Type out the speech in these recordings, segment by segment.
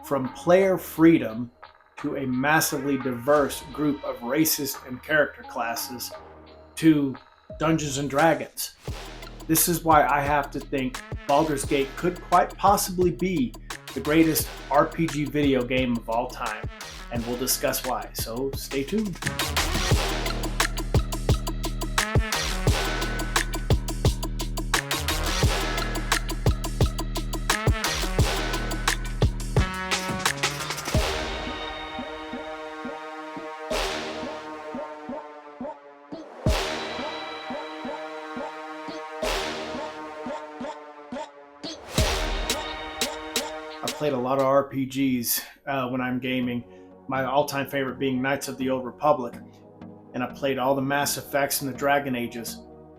from player freedom to a massively diverse group of races and character classes to Dungeons and Dragons. This is why I have to think Baldur's Gate could quite possibly be the greatest RPG video game of all time, and we'll discuss why, so stay tuned. I played a lot of RPGs when I'm gaming, my all-time favorite being Knights of the Old Republic, and I played all the Mass Effects and the Dragon Ages,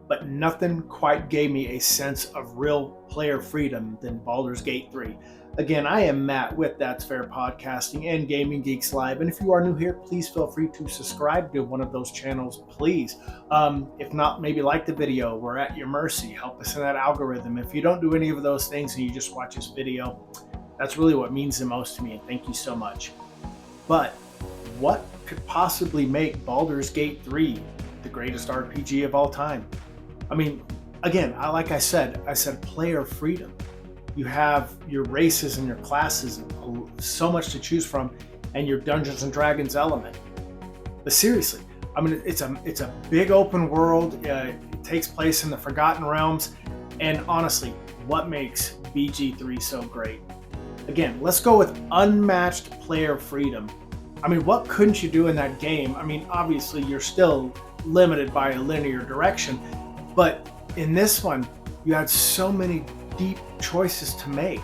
but nothing quite gave me a sense of real player freedom than Baldur's Gate 3. Again, I am Matt with That's Fair Podcasting and Gaming Geeks Live, and if you are new here, please feel free to subscribe to one of those channels, please. If not, maybe like the video. We're at your mercy. Help us in that algorithm. If you don't do any of those things and you just watch this video, that's really what means the most to me, and thank you so much. But what could possibly make Baldur's Gate 3 the greatest RPG of all time? I mean, again, like I said player freedom. You have your races and your classes, so much to choose from, and your Dungeons and Dragons element. But seriously, I mean, it's a big open world. It takes place in the Forgotten Realms, and honestly, what makes BG3 so great? Again, let's go with unmatched player freedom. I mean, what couldn't you do in that game? I mean, obviously, you're still limited by a linear direction, but in this one, you had so many deep choices to make,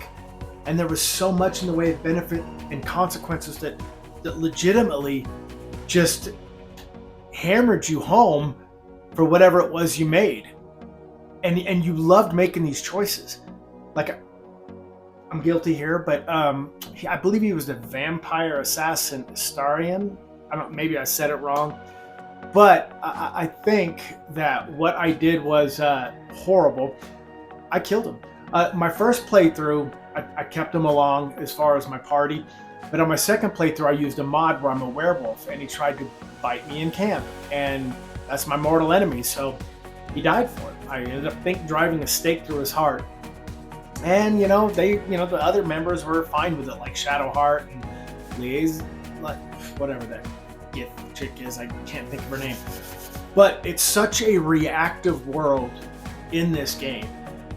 and there was so much in the way of benefit and consequences that legitimately just hammered you home for whatever it was you made, and you loved making these choices. Like, I'm guilty here, but I believe he was the vampire assassin Astarion. Maybe I said it wrong, but I think that what I did was horrible. I killed him. My first playthrough, I kept him along as far as my party, but on my second playthrough, I used a mod where I'm a werewolf, and he tried to bite me in camp, and that's my mortal enemy, so he died for it. I ended up driving a stake through his heart. And the other members were fine with it, like Shadowheart and Liaise, like whatever that gift chick is. I can't think of her name. But it's such a reactive world in this game.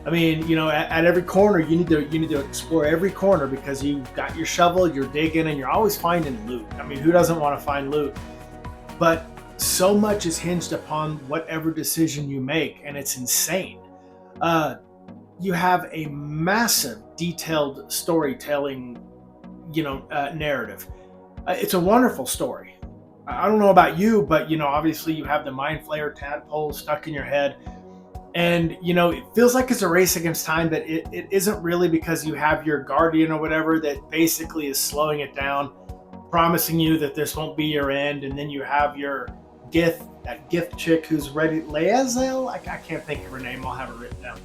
I mean, at every corner you need to explore every corner, because you've got your shovel, you're digging, and you're always finding loot. I mean, who doesn't want to find loot? But so much is hinged upon whatever decision you make, and it's insane. You have a massive detailed storytelling, narrative. It's a wonderful story. I don't know about you, but, obviously you have the Mind Flayer tadpole stuck in your head. And, it feels like it's a race against time, but it isn't really, because you have your guardian or whatever that basically is slowing it down, promising you that this won't be your end. And then you have your that gift chick who's ready, Laezel? I can't think of her name. I'll have it written down.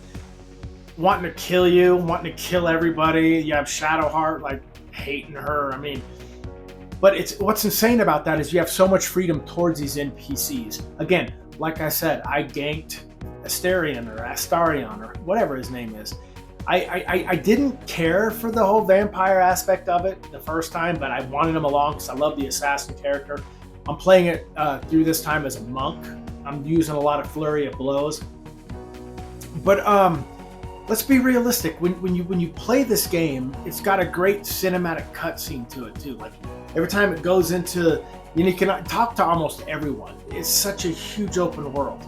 Wanting to kill you, wanting to kill everybody. You have Shadowheart, like, hating her. I mean, but what's insane about that is you have so much freedom towards these NPCs. Again, like I said, I ganked Astarion or whatever his name is. I didn't care for the whole vampire aspect of it the first time, but I wanted him along because I love the assassin character. I'm playing it through this time as a monk. I'm using a lot of flurry of blows. But let's be realistic. When you play this game, it's got a great cinematic cutscene to it too. Like, every time it goes into, you can talk to almost everyone. It's such a huge open world,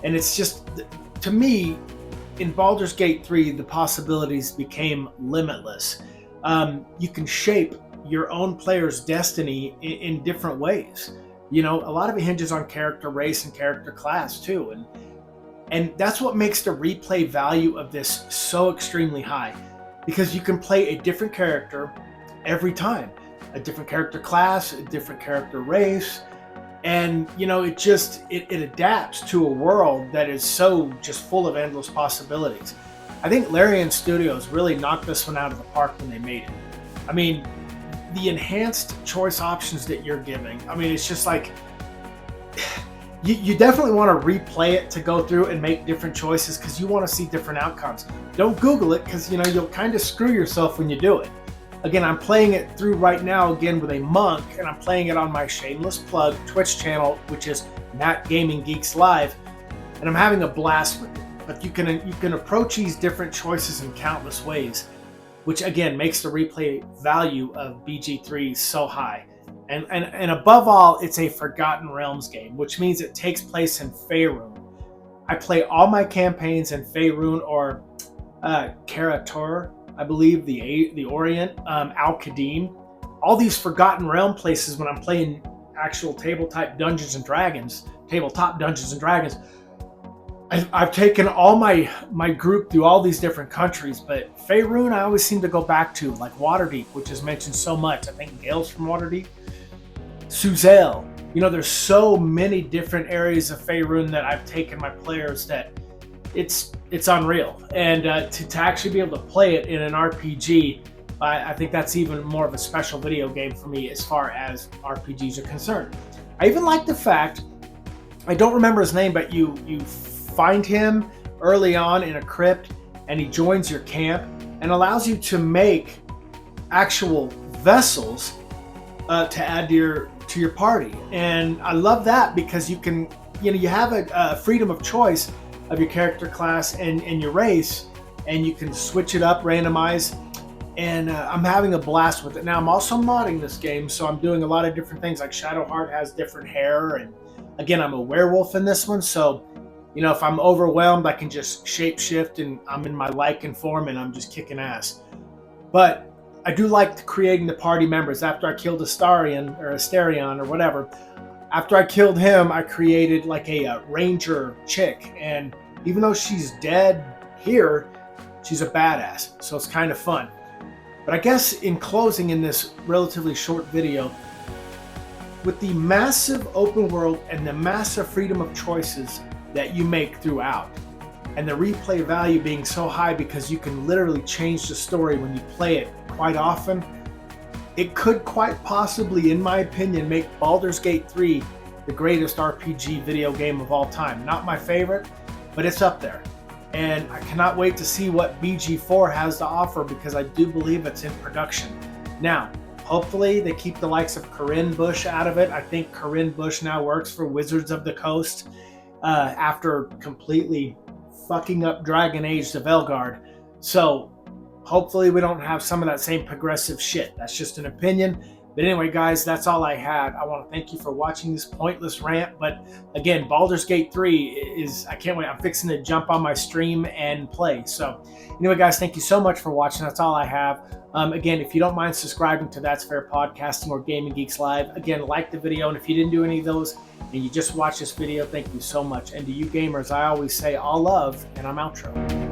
and it's just, to me, in Baldur's Gate 3, the possibilities became limitless. You can shape your own player's destiny in different ways. A lot of it hinges on character race and character class too, and that's what makes the replay value of this so extremely high, because you can play a different character every time, a different character class, a different character race, and it adapts to a world that is so just full of endless possibilities. I think Larian Studios really knocked this one out of the park when they made it. I mean, the enhanced choice options that you're giving. I mean, it's just like you definitely want to replay it to go through and make different choices because you want to see different outcomes. Don't Google it because you'll kind of screw yourself when you do it. Again, I'm playing it through right now again with a monk, and I'm playing it on my shameless plug Twitch channel, which is Matt Gaming Geeks Live, and I'm having a blast with it. But you can approach these different choices in countless ways, which again makes the replay value of BG3 so high. And above all, it's a Forgotten Realms game, which means it takes place in Faerun. I play all my campaigns in Faerun or Karator, I believe, the Orient, Al-Qadim. All these Forgotten Realm places when I'm playing actual tabletop Dungeons and Dragons. I've taken all my group through all these different countries, but Faerun I always seem to go back to, like Waterdeep, which is mentioned so much. I think Gale's from Waterdeep. Suzail. There's so many different areas of Faerun that I've taken my players that it's unreal. And to actually be able to play it in an RPG, I think that's even more of a special video game for me as far as RPGs are concerned. I even like the fact, I don't remember his name, but you find him early on in a crypt and he joins your camp and allows you to make actual vessels to add to your party. And I love that because you can, you have a freedom of choice of your character class and your race, and you can switch it up, randomize, and I'm having a blast with it. Now I'm also modding this game, so I'm doing a lot of different things, like Shadowheart has different hair, and again, I'm a werewolf in this one, so if I'm overwhelmed, I can just shapeshift and I'm in my Lycan form and I'm just kicking ass. But I do like creating the party members. After I killed Astarion or whatever, after I killed him, I created like a ranger chick. And even though she's dead here, she's a badass. So it's kind of fun. But I guess in closing in this relatively short video, with the massive open world and the massive freedom of choices that you make throughout, and the replay value being so high because you can literally change the story when you play it quite often, it could quite possibly, in my opinion, make Baldur's Gate 3 the greatest RPG video game of all time. Not my favorite, but it's up there. And I cannot wait to see what BG4 has to offer because I do believe it's in production. Now, hopefully they keep the likes of Corinne Bush out of it. I think Corinne Bush now works for Wizards of the Coast after completely fucking up Dragon Age to Velgard. So hopefully we don't have some of that same progressive shit. That's just an opinion. But anyway, guys, that's all I had. I want to thank you for watching this pointless rant. But again, Baldur's Gate 3 is, I can't wait. I'm fixing to jump on my stream and play. So anyway, guys, thank you so much for watching. That's all I have. Again, if you don't mind subscribing to That's Fair Podcasting or Gaming Geeks Live, again, like the video. And if you didn't do any of those and you just watched this video, thank you so much. And to you gamers, I always say all love, and I'm outro.